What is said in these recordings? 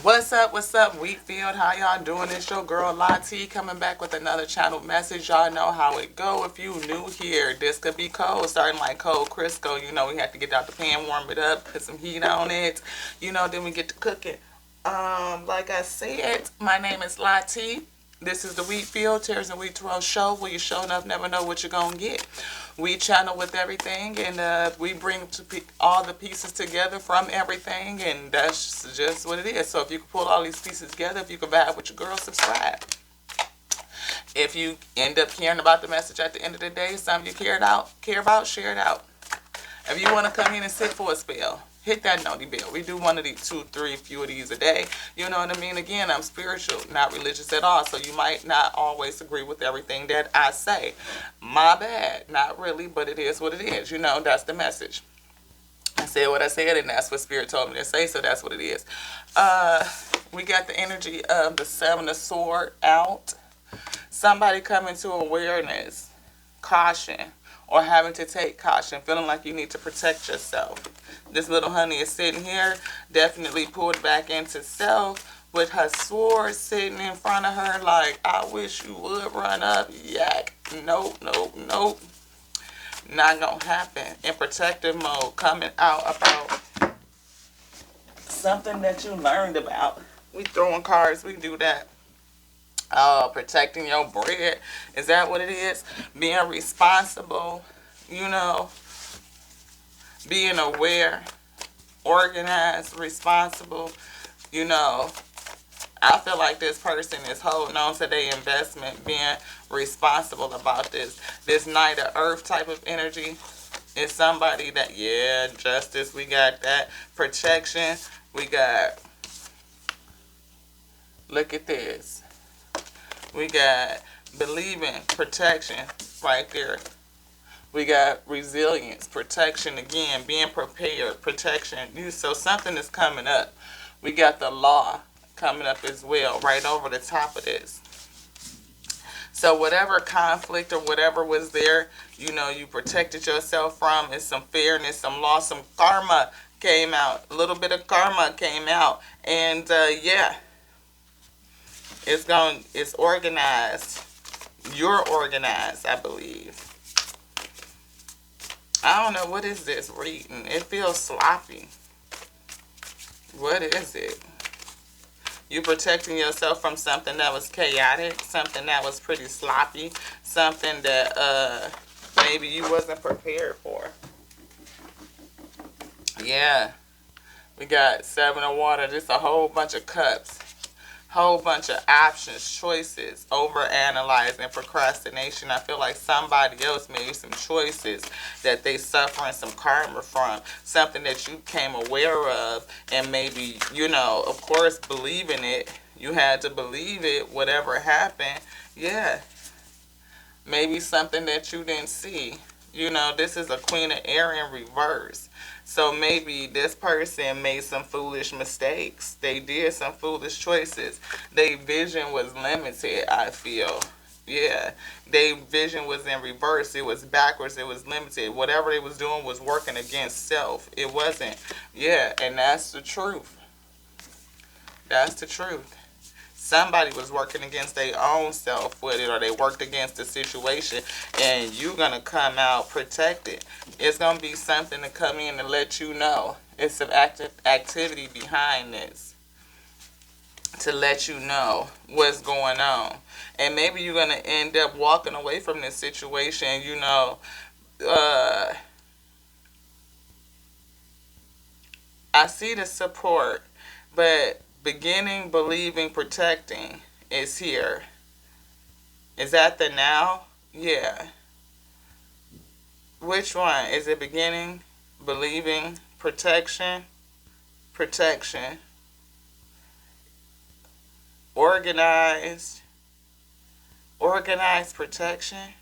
What's up, Wheatfield? How y'all doing? It's your girl Lottie coming back with another channel message. Y'all know how it go. If you new here, this could be cold, starting like cold Crisco. We have to get out the pan, warm it up, put some heat on it. Then we get to cooking. Like I said, my name is Lottie. This is the Wheatfield Tears and Wheat Roll Show, where you show enough never know what you're gonna get. We channel with everything, and we bring all the pieces together from everything, and that's just what it is. So if you can pull all these pieces together, if you can vibe with your girl, subscribe. If you end up caring about the message at the end of the day, something you care about, share it out. If you want to come in and sit for a spell, hit that noti bell. We do one of these, two, three, few of these a day. You know what I mean? Again, I'm spiritual, not religious at all. So you might not always agree with everything that I say. My bad. Not really, but it is what it is. That's the message. I said what I said, and that's what Spirit told me to say, so that's what it is. We got the energy of the Seven of Swords out. Somebody coming to awareness, caution, or having to take caution, feeling like you need to protect yourself. This little honey is sitting here, definitely pulled back into self, with her sword sitting in front of her like, I wish you would run up, yak. Nope, nope, nope. Not gonna happen. In protective mode, coming out about something that you learned about. We throwing cards, we do that. Protecting your bread. Is that what it is? Being responsible, you know, being aware, organized, responsible, you know. I feel like this person is holding on to their investment, being responsible about this. This Knight of Earth type of energy is somebody that, yeah, justice, we got that. Protection, we got, look at this. We got believing, protection right there. We got resilience, protection again, being prepared, protection. So something is coming up. We got the law coming up as well, right over the top of this. So whatever conflict or whatever was there, you protected yourself from. It's some fairness, some law, some karma came out. A little bit of karma came out. And yeah, it's organized. You're organized, I believe. I don't know, what is this reading? It feels sloppy. What is it? You protecting yourself from something that was chaotic, something that was pretty sloppy, something that maybe you wasn't prepared for. Yeah. We got Seven of Water, just a whole bunch of cups. Whole bunch of options, choices, over-analyzing, procrastination. I feel like somebody else made some choices that they suffering some karma from, something that you came aware of, and maybe, of course, believing it. You had to believe it, whatever happened. Yeah. Maybe something that you didn't see. This is a Queen of Air in reverse. So maybe this person made some foolish mistakes. They did some foolish choices. Their vision was limited, I feel. Yeah. Their vision was in reverse. It was backwards. It was limited. Whatever they was doing was working against self. It wasn't. Yeah. And that's the truth. That's the truth. Somebody was working against their own self with it, or they worked against the situation, and you're going to come out protected. It's going to be something to come in and let you know. It's some activity behind this to let you know what's going on. And maybe you're going to end up walking away from this situation, I see the support, but beginning, believing, protecting is here. Is that the now? Yeah. Which one? Is it beginning, believing, protection, protection, organized, organized protection?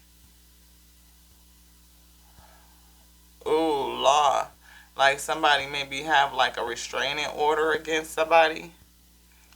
Ooh, law. Like somebody maybe have like a restraining order against somebody.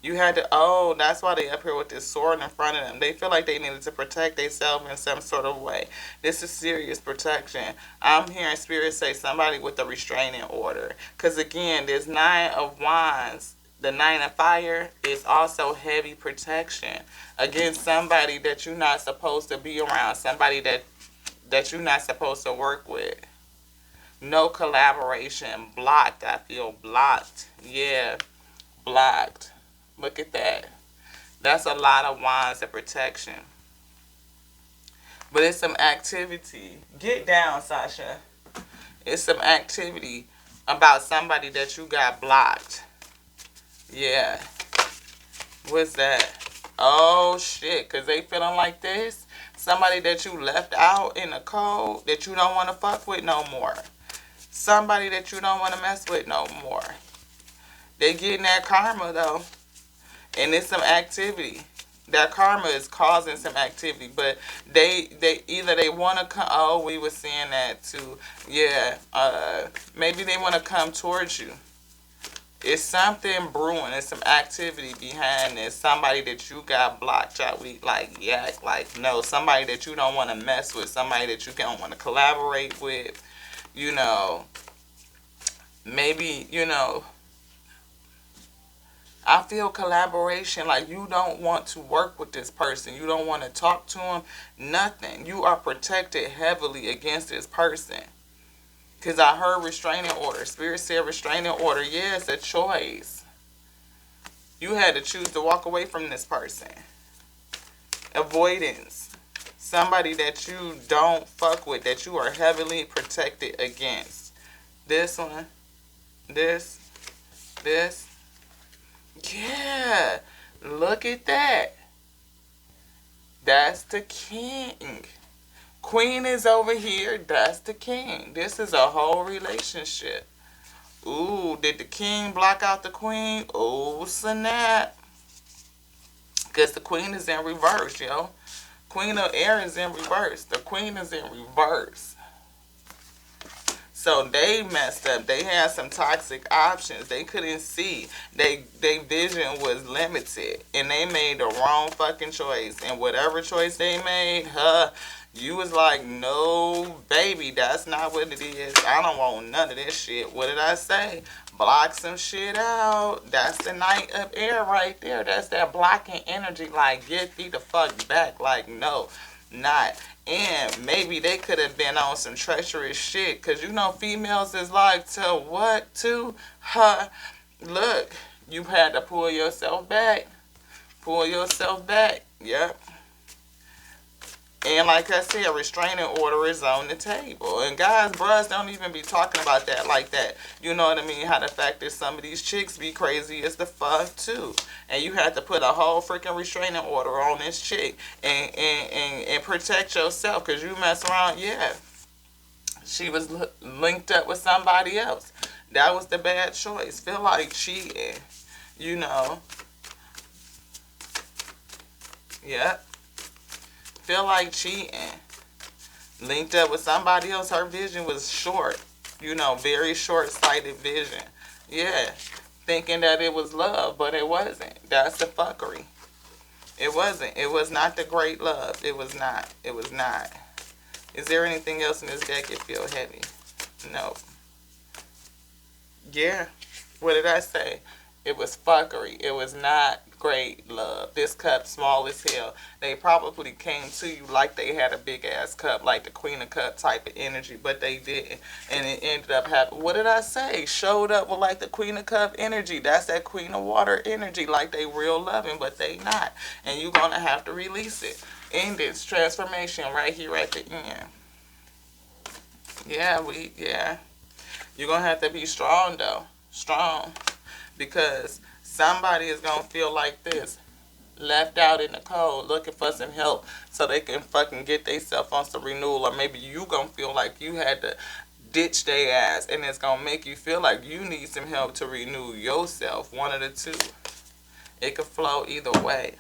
You had to, oh, that's why they up here with this sword in front of them. They feel like they needed to protect themselves in some sort of way. This is serious protection. I'm hearing Spirit say somebody with a restraining order. Because again, there's 9 of Wands. The Nine of Fire is also heavy protection against somebody that you're not supposed to be around, somebody that you're not supposed to work with. No collaboration. Blocked. I feel blocked. Yeah, blocked. Look at that. That's a lot of wands of protection. But it's some activity. Get down, Sasha. It's some activity about somebody that you got blocked. Yeah. What's that? Oh, shit. Because they feeling like this. Somebody that you left out in the cold that you don't want to fuck with no more. Somebody that you don't want to mess with no more. They getting that karma, though. And it's some activity. That karma is causing some activity. But they either they want to come. Oh, we were seeing that too. Yeah. Maybe they want to come towards you. It's something brewing. It's some activity behind this. Somebody that you got blocked out with, like, yeah, like, no. Somebody that you don't want to mess with. Somebody that you don't want to collaborate with. You know, maybe, you know, I feel collaboration, like you don't want to work with this person. You don't want to talk to him. Nothing. You are protected heavily against this person. Because I heard restraining order. Spirit said restraining order. Yeah, it's a choice. You had to choose to walk away from this person. Avoidance. Somebody that you don't fuck with, that you are heavily protected against. This one. This. Yeah. Look at that. That's the king. Queen is over here. That's the king. This is a whole relationship. Ooh, did the king block out the queen? Oh, snap. Because the queen is in reverse, yo. Queen of Air is in reverse. The queen is in reverse. So they messed up. They had some toxic options. They couldn't see. Their vision was limited. And they made the wrong fucking choice. And whatever choice they made, you was like, no, baby, that's not what it is. I don't want none of this shit. What did I say? Block some shit out. That's the Knight of Air right there. That's that blocking energy. Like, get thee the fuck back. Like, no, not. And maybe they could have been on some treacherous shit. Because, you know, females is like, to what? To? Look, you had to pull yourself back. Pull yourself back. Yep. And like I said, restraining order is on the table. And guys, bros don't even be talking about that like that. You know what I mean? How the fact that some of these chicks be crazy as the fuck too. And you have to put a whole freaking restraining order on this chick. And protect yourself. Because you mess around, yeah. She was linked up with somebody else. That was the bad choice. Feel like cheating. You know. Yep. Feel like cheating. Linked up with somebody else. Her vision was short. You know, very short-sighted vision. Yeah. Thinking that it was love, but it wasn't. That's the fuckery. It wasn't. It was not the great love. It was not. It was not. Is there anything else in this deck that feel heavy? No. Yeah. What did I say? It was fuckery. It was not great love. This cup small as hell. They probably came to you like they had a big ass cup, like the Queen of Cup type of energy, but they didn't. And it ended up having, what did I say? Showed up with like the Queen of Cup energy. That's that Queen of Water energy, like they real loving, but they not. And you're going to have to release it. End this transformation right here at the end. Yeah, You're going to have to be strong though. Strong. Because somebody is going to feel like this. Left out in the cold, looking for some help so they can fucking get themselves on some renewal. Or maybe you going to feel like you had to ditch their ass. And it's going to make you feel like you need some help to renew yourself. One of the two. It could flow either way.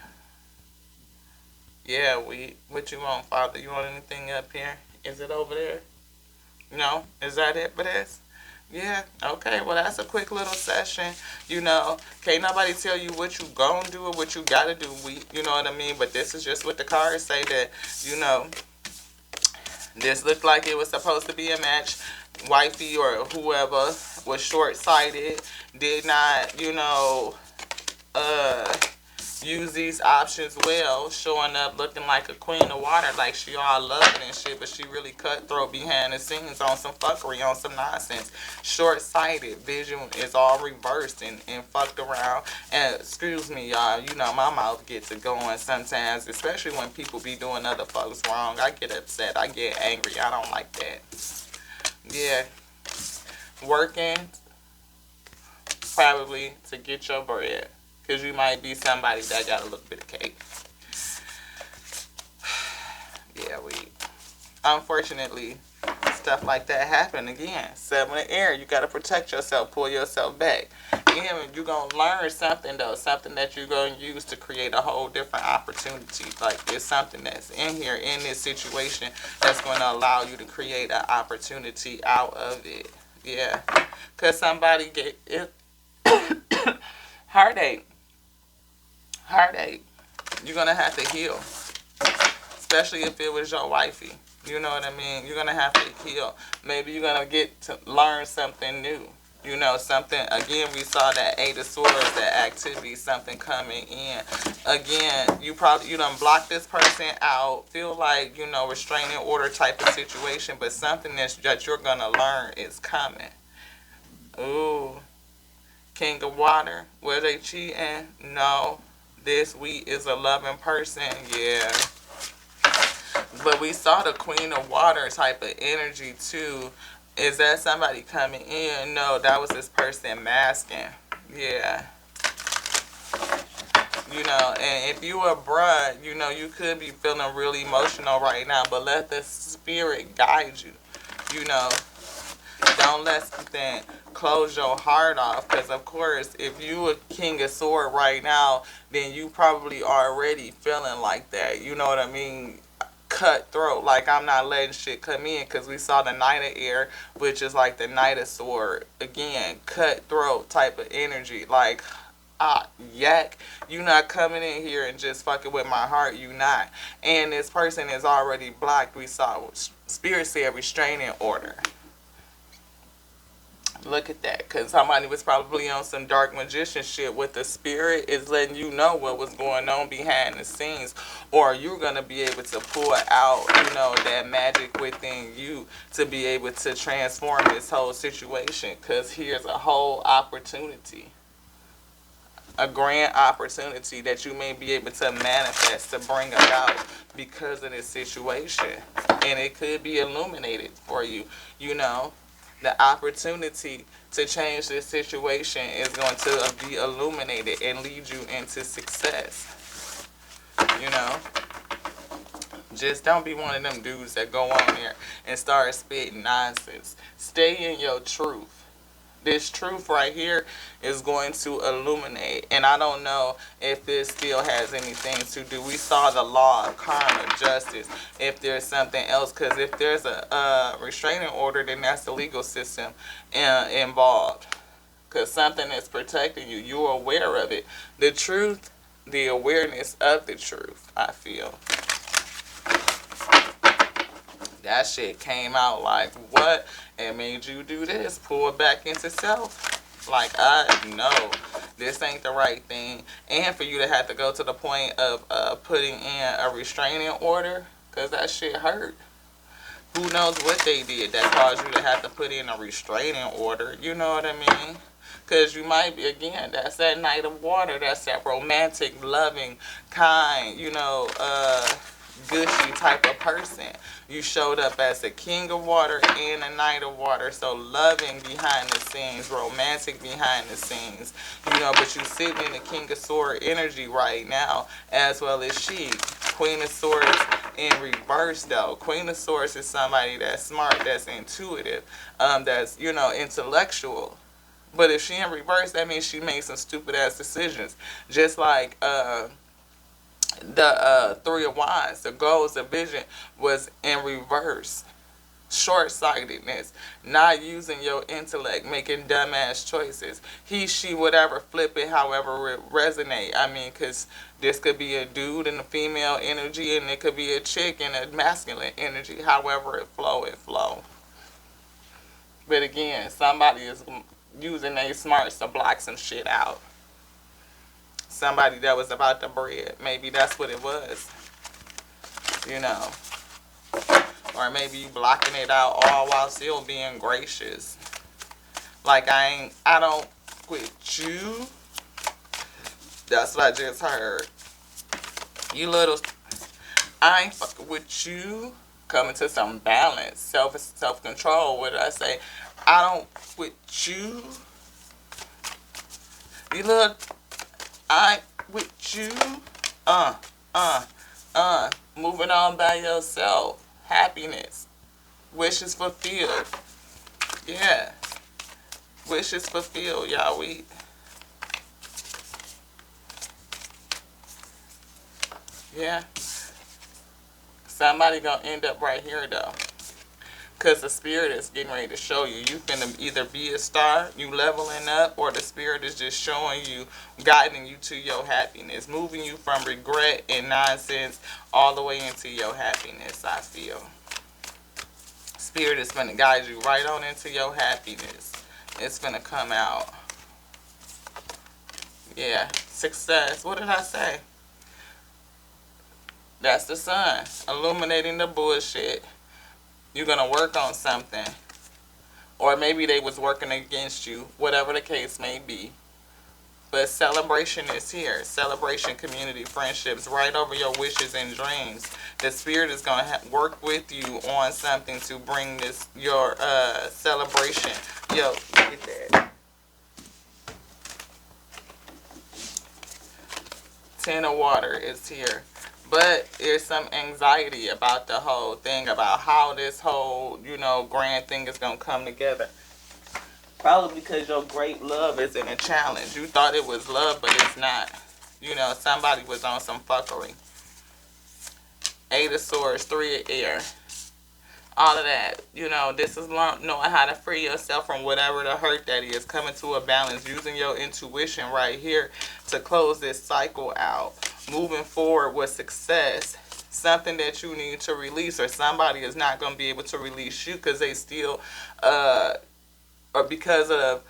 Yeah, what you want, Father? You want anything up here? Is it over there? No? Is that it for this? Yeah, okay, well, that's a quick little session. You know, can't nobody tell you what you gonna do or what you gotta do. You know what I mean? But this is just what the cards say, that, you know, this looked like it was supposed to be a match. Wifey or whoever was short-sighted, did not, you know, use these options well, showing up looking like a queen of water, like she all loving and shit, but she really cutthroat behind the scenes on some fuckery, on some nonsense. Short-sighted, vision is all reversed and fucked around. And excuse me, y'all, you know my mouth gets it going sometimes, especially when people be doing other folks wrong. I get upset, I get angry, I don't like that. Yeah, working probably to get your bread. Because you might be somebody that got a little bit of cake. Yeah, unfortunately, stuff like that happen again. 7 in the air, you got to protect yourself, pull yourself back. And you're going to learn something, though. Something that you're going to use to create a whole different opportunity. Like, it's something that's in here, in this situation, that's going to allow you to create an opportunity out of it. Yeah. Because somebody get it. Heartache. You're gonna have to heal, especially if it was your wifey. You know what I mean? You're gonna have to heal. Maybe you're gonna get to learn something new. You know, something, again, we saw that 8 of Swords, that activity, something coming in. Again, you done block this person out, feel like, you know, restraining order type of situation, but something that you're gonna learn is coming. Ooh, King of Water, were they cheating? No. This week is a loving person, yeah. But we saw the Queen of Water type of energy too. Is that somebody coming in? No, that was this person masking. Yeah. You know, and if you a bruh, you know, you could be feeling really emotional right now, but let the spirit guide you. You know, don't let something close your heart off, because of course if you a King of Sword right now, then you probably already feeling like that. You know what I mean? Cutthroat, like I'm not letting shit come in, because we saw the Knight of Air, which is like the Knight of Sword. Again, cutthroat type of energy, like yak, you not coming in here and just fucking with my heart, you not. And this person is already blocked. We saw Spirit said restraining order. Look at that, because somebody was probably on some dark magician shit with the spirit is letting you know what was going on behind the scenes, or you're going to be able to pull out, you know, that magic within you to be able to transform this whole situation, because here's a whole opportunity, a grand opportunity that you may be able to manifest, to bring about because of this situation, and it could be illuminated for you, you know. The opportunity to change this situation is going to be illuminated and lead you into success. You know? Just don't be one of them dudes that go on there and start spitting nonsense. Stay in your truth. This truth right here is going to illuminate. And I don't know if this still has anything to do. We saw the law of karma, justice. If there's something else, because if there's a restraining order, then that's the legal system involved. Because something is protecting you. You're aware of it. The truth, the awareness of the truth, I feel. That shit came out like, what? It made you do this. Pull it back into self. Like, I know this ain't the right thing. And for you to have to go to the point of putting in a restraining order, because that shit hurt. Who knows what they did that caused you to have to put in a restraining order. You know what I mean? Because you might be, again, that's that Knight of Water. That's that romantic, loving, kind, you know, gushy type of person. You showed up as a King of Water and a Knight of Water, so loving behind the scenes, romantic behind the scenes, you know, but you sitting in the King of Sword energy right now, as well as she. Queen of Swords in reverse, though. Queen of Swords is somebody that's smart, that's intuitive, that's, you know, intellectual. But if she in reverse, that means she made some stupid ass decisions. Just like the Three of Wands, the goals, the vision was in reverse. Short-sightedness, not using your intellect, making dumbass choices. He, she, whatever, flip it however it resonate. I mean, because this could be a dude in a female energy, and it could be a chick in a masculine energy. However it flow, it flow. But again, somebody is using their smarts to block some shit out. somebody that was about the bread. Maybe that's what it was, you know. Or maybe you blocking it out all while still being gracious. Like, I don't quit you. That's what I just heard. You little, I ain't fucking with you. Coming to some balance, self-control. What did I say? I don't quit you. You little, I ain't with you. Moving on by yourself. Happiness. Wishes fulfilled. Yeah. Wishes fulfilled, y'all. Yeah. Somebody gonna end up right here, though. Because the spirit is getting ready to show you. You finna either be a star, you leveling up, or the spirit is just showing you, guiding you to your happiness. Moving you from regret and nonsense all the way into your happiness, I feel. Spirit is finna guide you right on into your happiness. It's finna come out. Yeah. Success. What did I say? That's the sun. Illuminating the bullshit. You're going to work on something. Or maybe they was working against you. Whatever the case may be. But celebration is here. Celebration, community, friendships, right over your wishes and dreams. The spirit is going to work with you on something to bring this, your celebration. Yo, look at that. 10 of water is here. But there's some anxiety about the whole thing, about how this whole, you know, grand thing is going to come together. Probably because your great love is in a challenge. You thought it was love, but it's not. You know, somebody was on some fuckery. 8 of Swords, 3 of Air. All of that. You know, this is knowing how to free yourself from whatever the hurt that is. Coming to a balance. Using your intuition right here to close this cycle out. Moving forward with success. Something that you need to release, or somebody is not going to be able to release you because they still, or because of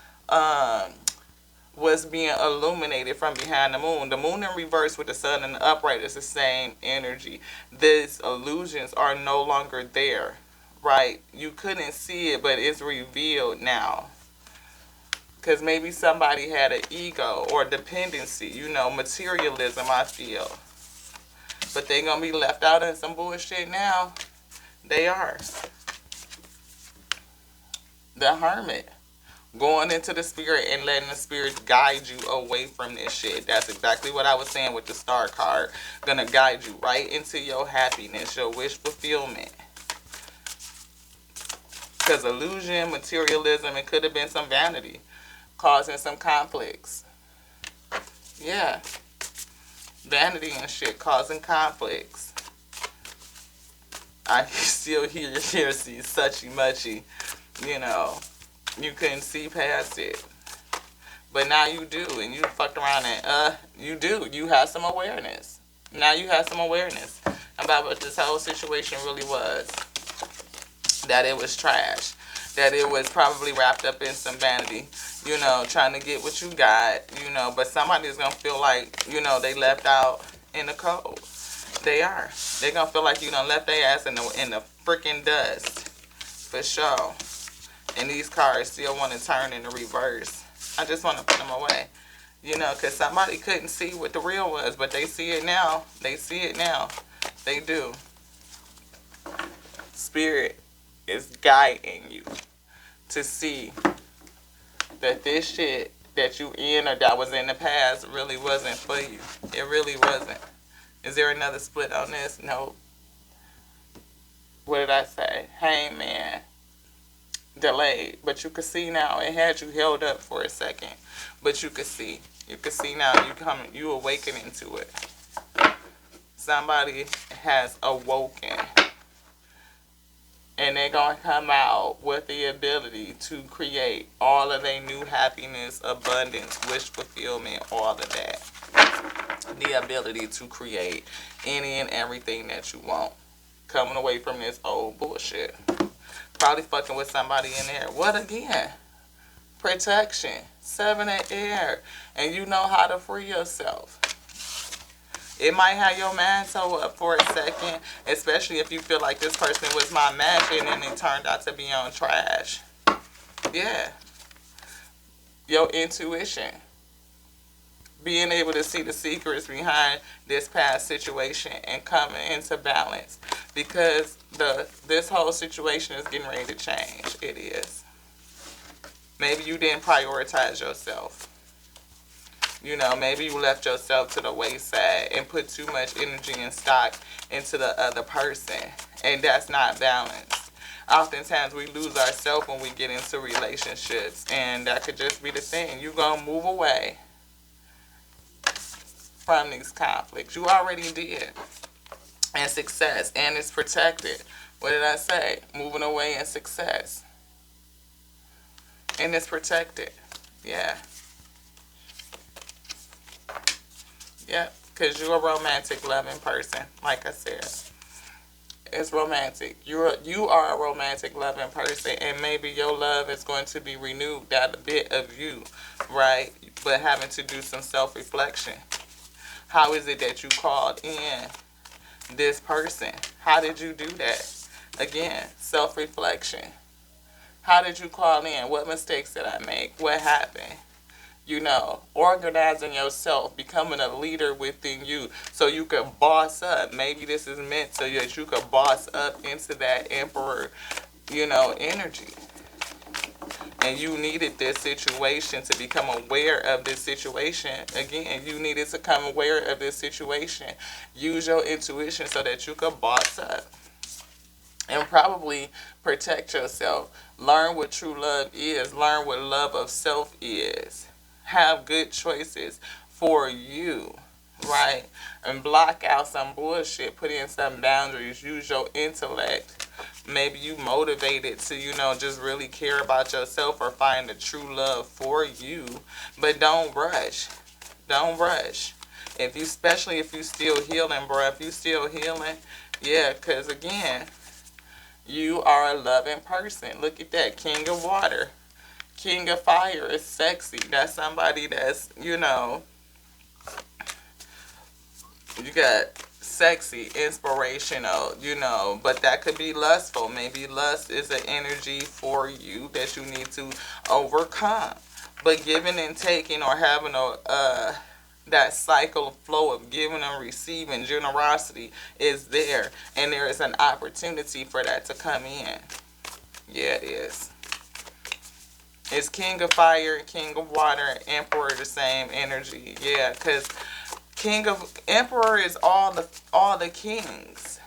what's being illuminated from behind the moon. The moon in reverse with the sun and the upright is the same energy. These illusions are no longer there, right? You couldn't see it, but it's revealed now. Because maybe somebody had an ego or dependency, you know, materialism, I feel. But they going to be left out in some bullshit now. They are. The Hermit. Going into the spirit and letting the spirit guide you away from this shit. That's exactly what I was saying with the Star card. Gonna guide you right into your happiness, your wish fulfillment. Because illusion, materialism, it could have been some vanity. Causing some conflicts. Yeah. Vanity and shit causing conflicts. I still hear see suchy muchy. You know, you couldn't see past it. But now you do, and you fucked around and you do. You have some awareness. Now you have some awareness about what this whole situation really was. That it was trash. That it was probably wrapped up in some vanity. You know, trying to get what you got, you know, but somebody's going to feel like, you know, they left out in the cold. They are. They're going to feel like you done left their ass in the freaking dust. For sure. And these cards still want to turn in the reverse. I just want to put them away. You know, because somebody couldn't see what the real was, but they see it now. They see it now. They do. Spirit is guiding you to see that this shit that you in or that was in the past really wasn't for you. It really wasn't. Is there another split on this? No. What did I say? Hangman. Delayed. But you could see now. It had you held up for a second. But you could see. You could see now you awakening to it. Somebody has awoken. And they're going to come out with the ability to create all of their new happiness, abundance, wish fulfillment, all of that. The ability to create any and everything that you want. Coming away from this old bullshit. Probably fucking with somebody in there. What again? Protection. Seven of air. And you know how to free yourself. It might have your mind toe up for a second, especially if you feel like this person was my match and then it turned out to be on trash. Yeah. Your intuition. Being able to see the secrets behind this past situation and coming into balance. Because this whole situation is getting ready to change. It is. Maybe you didn't prioritize yourself. You know, maybe you left yourself to the wayside and put too much energy and stock into the other person. And that's not balanced. Oftentimes we lose ourselves when we get into relationships. And that could just be the thing. You're going to move away from these conflicts. You already did. And success. And it's protected. What did I say? Moving away in success. And it's protected. Yeah. Yep, because you're a romantic, loving person, like I said. It's romantic. You are a romantic, loving person, and maybe your love is going to be renewed, that a bit of you, right? But having to do some self-reflection. How is it that you called in this person? How did you do that? Again, self-reflection. How did you call in? What mistakes did I make? What happened? You know, organizing yourself, becoming a leader within you so you can boss up. Maybe this is meant so that you can boss up into that emperor, you know, energy. And you needed this situation to become aware of this situation. Again, you needed to become aware of this situation. Use your intuition so that you can boss up. And probably protect yourself. Learn what true love is. Learn what love of self is. Have good choices for you, right? And block out some bullshit. Put in some boundaries. Use your intellect. Maybe you motivated to, you know, just really care about yourself or find the true love for you. But don't rush. Don't rush. Especially if you still healing, bro. If you still healing, yeah, because again, you are a loving person. Look at that. King of water. King of fire is sexy. That's somebody that's, you know, you got sexy, inspirational, you know, but that could be lustful. Maybe lust is an energy for you that you need to overcome. But giving and taking or having that cycle of flow of giving and receiving, generosity is there. And there is an opportunity for that to come in. Yeah, it is. It's King of Fire, King of Water, Emperor, the same energy. Yeah, because Emperor is all the kings.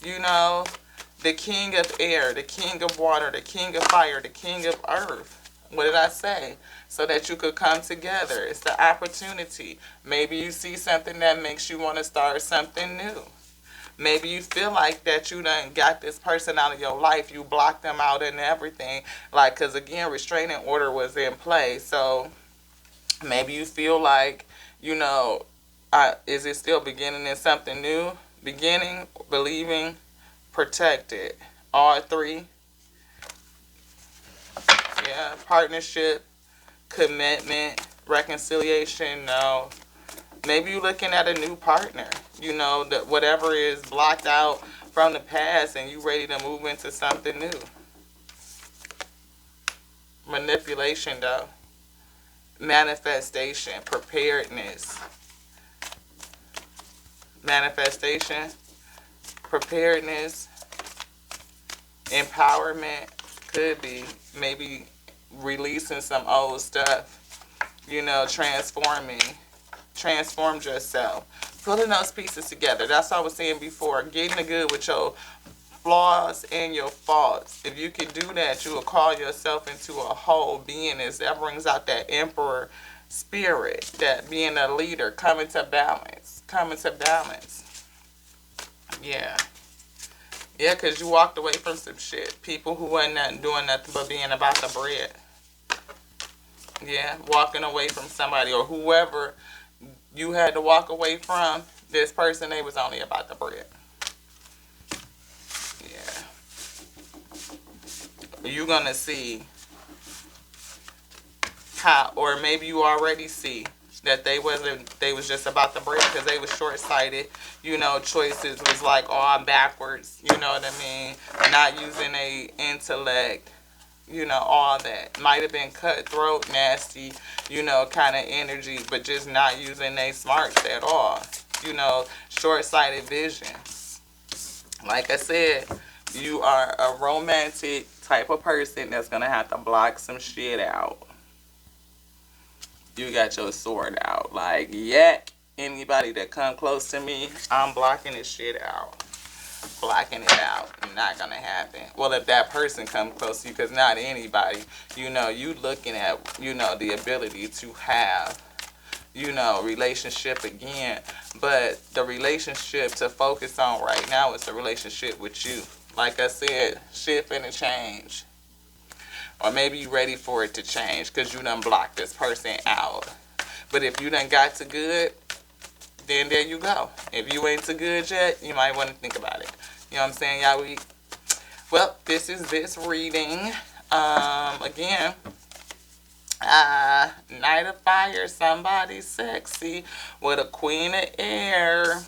You know, the King of Air, the King of Water, the King of Fire, the King of Earth. What did I say? So that you could come together. It's the opportunity. Maybe you see something that makes you want to start something new. Maybe you feel like that you done got this person out of your life. You blocked them out and everything. Like, because again, restraining order was in play. So maybe you feel like, you know, is it still beginning in something new? Beginning, believing, protected. All three. Yeah, partnership, commitment, reconciliation, no. Maybe you're looking at a new partner. You know, that whatever is blocked out from the past and you ready to move into something new. Manipulation, though. Manifestation, preparedness. Manifestation, preparedness, empowerment, could be maybe releasing some old stuff, you know, transformed yourself, putting those pieces together. That's what I was saying before, getting the good with your flaws and your faults. If you can do that, you will call yourself into a whole being. That brings out that emperor spirit, that being a leader, coming to balance. Yeah. Yeah, because you walked away from some shit. People who wasn't doing nothing but being about the bread. Yeah, walking away from somebody or whoever you had to walk away from, this person, they was only about the bread. Yeah. You're going to see how, or maybe you already see that they was just about to break because they was short-sighted. Choices was like, oh, I'm backwards. You know what I mean? Not using a intellect. All that might have been cutthroat, nasty, kind of energy, but just not using a smarts at all. Short-sighted vision. Like I said, you are a romantic type of person that's gonna have to block some shit out. You got your sword out. Like, yak, anybody that come close to me, I'm blocking this shit out. Blocking it out. Not gonna happen. Well, if that person come close to you, because not anybody, you looking at, the ability to have, relationship again. But the relationship to focus on right now is the relationship with you. Like I said, shit finna change. Or maybe you ready for it to change because you done blocked this person out. But if you done got to good, then there you go. If you ain't too good yet, you might want to think about it. You know what I'm saying, y'all? Well, this is this reading. Again, Knight of Fire, somebody sexy with a Queen of Air.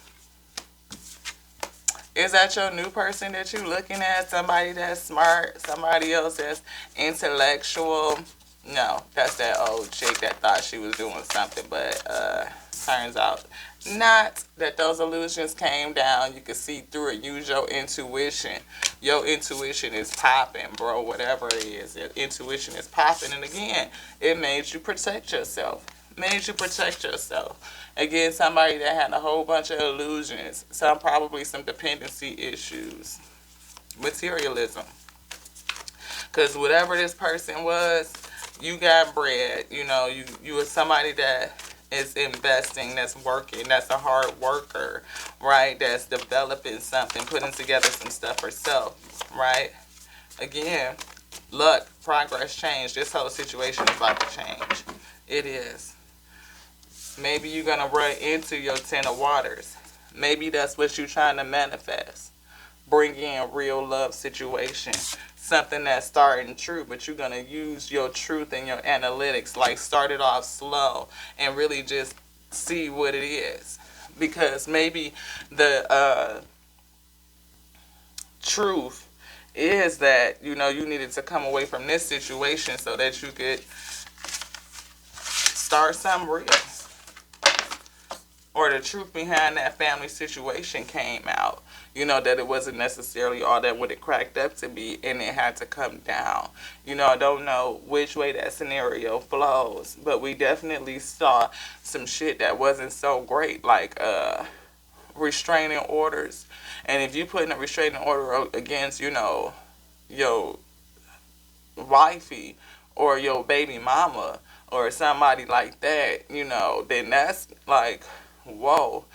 Is that your new person that you looking at? Somebody that's smart? Somebody else that's intellectual? No, that's that old chick that thought she was doing something, but turns out not. That those illusions came down. You can see through it. Use your intuition. Your intuition is popping, bro. Whatever it is, your intuition is popping. And again, it made you protect yourself. Made you protect yourself. Again, somebody that had a whole bunch of illusions. Probably some dependency issues. Materialism. Because whatever this person was, you got bread. You were somebody that is investing, that's working, that's a hard worker, right? That's developing something, putting together some stuff herself, right? Again, luck, progress, change. This whole situation is about to change. It is. Maybe you're going to run into your 10 of waters. Maybe that's what you're trying to manifest. Bring in real love situation. Something that's starting true, but you're going to use your truth and your analytics. Like, start it off slow and really just see what it is. Because maybe the truth is that, you needed to come away from this situation so that you could start something real. Or the truth behind that family situation came out. That it wasn't necessarily all that what it cracked up to be, and it had to come down. I don't know which way that scenario flows, but we definitely saw some shit that wasn't so great, like restraining orders. And if you put in a restraining order against, your wifey or your baby mama or somebody like that, then that's like, whoa,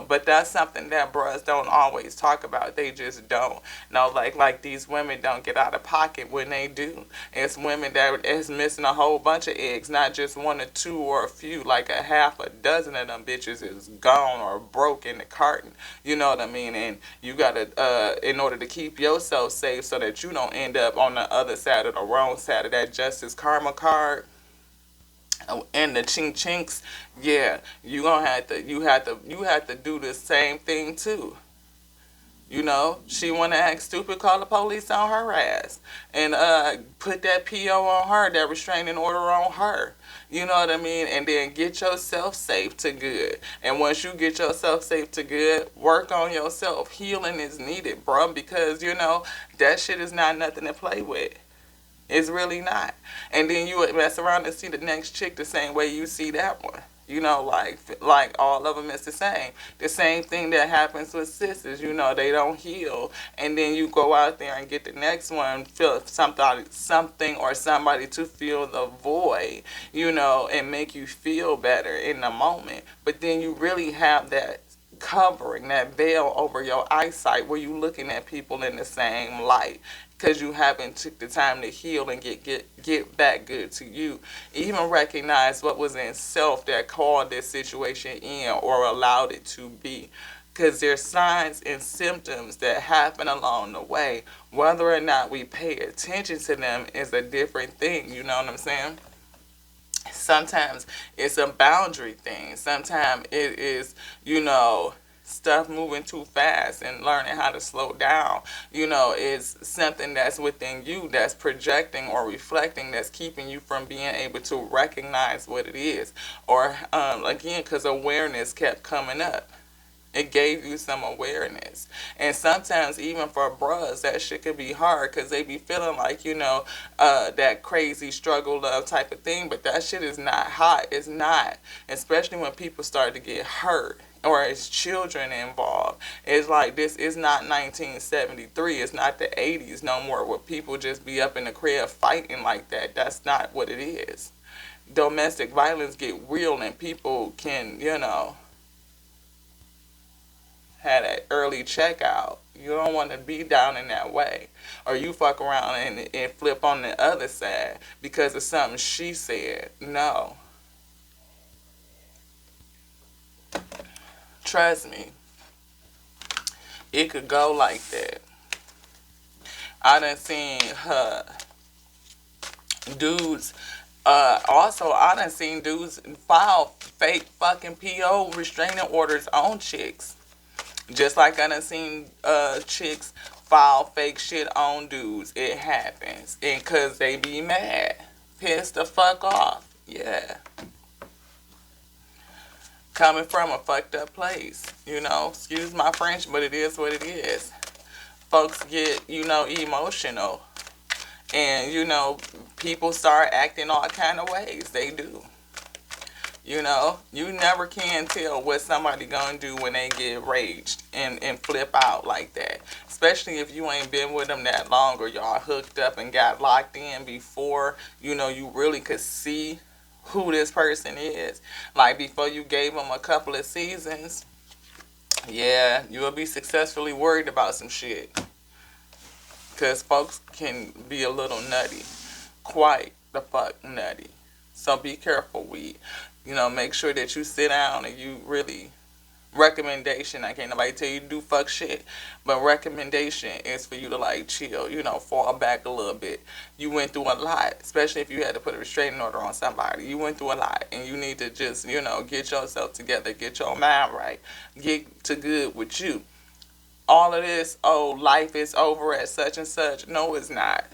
but that's something that bros don't always talk about. They just don't. Like these women don't get out of pocket when they do. It's women that is missing a whole bunch of eggs, not just one or two or a few, like a half a dozen of them bitches is gone or broke in the carton. You know what I mean? And you gotta, in order to keep yourself safe so that you don't end up on the other side or the wrong side of that justice karma card, and the chinks, yeah, you have to do the same thing too. She wanna act stupid, call the police on her ass and put that PO on her, that restraining order on her. You know what I mean? And then get yourself safe to good. And once you get yourself safe to good, work on yourself. Healing is needed, bro, because that shit is not nothing to play with. It's really not. And then you would mess around and see the next chick the same way you see that one. Like all of them is the same. The same thing that happens with sisters. They don't heal. And then you go out there and get the next one, feel something or somebody to fill the void, and make you feel better in the moment. But then you really have that covering, that veil over your eyesight where you looking at people in the same light. Because you haven't took the time to heal and get back good to you. Even recognize what was in self that called this situation in or allowed it to be. Because there's signs and symptoms that happen along the way. Whether or not we pay attention to them is a different thing. You know what I'm saying? Sometimes it's a boundary thing. Sometimes it is, you know, stuff moving too fast and learning how to slow down. You know, it's something that's within you that's projecting or reflecting that's keeping you from being able to recognize what it is. Or, again, because awareness kept coming up. It gave you some awareness. And sometimes, even for bros, that shit could be hard because they be feeling like, you know, that crazy struggle love type of thing. But that shit is not hot. It's not. Especially when people start to get hurt or it's children involved. It's like this is not 1973. It's not the 80s no more where people just be up in the crib fighting like that. That's not what it is. Domestic violence get real and people can, you know, had an early checkout. You don't want to be down in that way. Or you fuck around and flip on the other side because of something she said. No. Trust me. It could go like that. I done seen her dudes. Also, I done seen dudes file fake fucking PO restraining orders on chicks. Just like I done seen chicks file fake shit on dudes. It happens. And cause they be mad. Pissed the fuck off. Yeah. Coming from a fucked up place. You know, excuse my French, but it is what it is. Folks get, you know, emotional. And, you know, people start acting all kind of ways. They do. You know, you never can tell what somebody gonna do when they get raged and flip out like that. Especially if you ain't been with them that long or y'all hooked up and got locked in before, you know, you really could see who this person is. Like before you gave them a couple of seasons, yeah, you'll be successfully worried about some shit. Because folks can be a little nutty. Quite the fuck nutty. So be careful, weed. You know, make sure that you sit down and you really, recommendation, I can't nobody tell you to do fuck shit, but recommendation is for you to like chill, you know, fall back a little bit. You went through a lot, especially if you had to put a restraining order on somebody. You went through a lot and you need to just, you know, get yourself together, get your mind right, get to good with you. All of this, oh, life is over at such and such. No, it's not.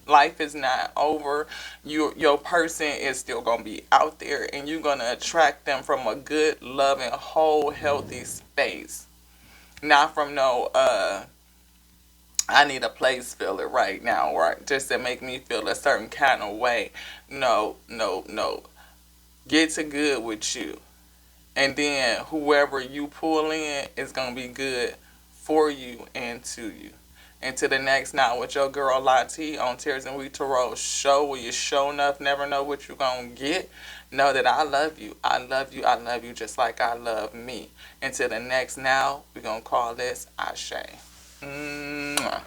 Life is not over. Your person is still gonna be out there, and you're gonna attract them from a good, loving, whole, healthy space. Not from no I need a place filler right now, right? Just to make me feel a certain kind of way. No, no, no. Get to good with you, and then whoever you pull in is gonna be good for you and to you. And to the next now with your girl Lati on Tears and We Tarot show where you show enough never know what you're gonna get. Know that I love you. I love you. I love you just like I love me. And to the next now, we're gonna call this Ashe. Mwah.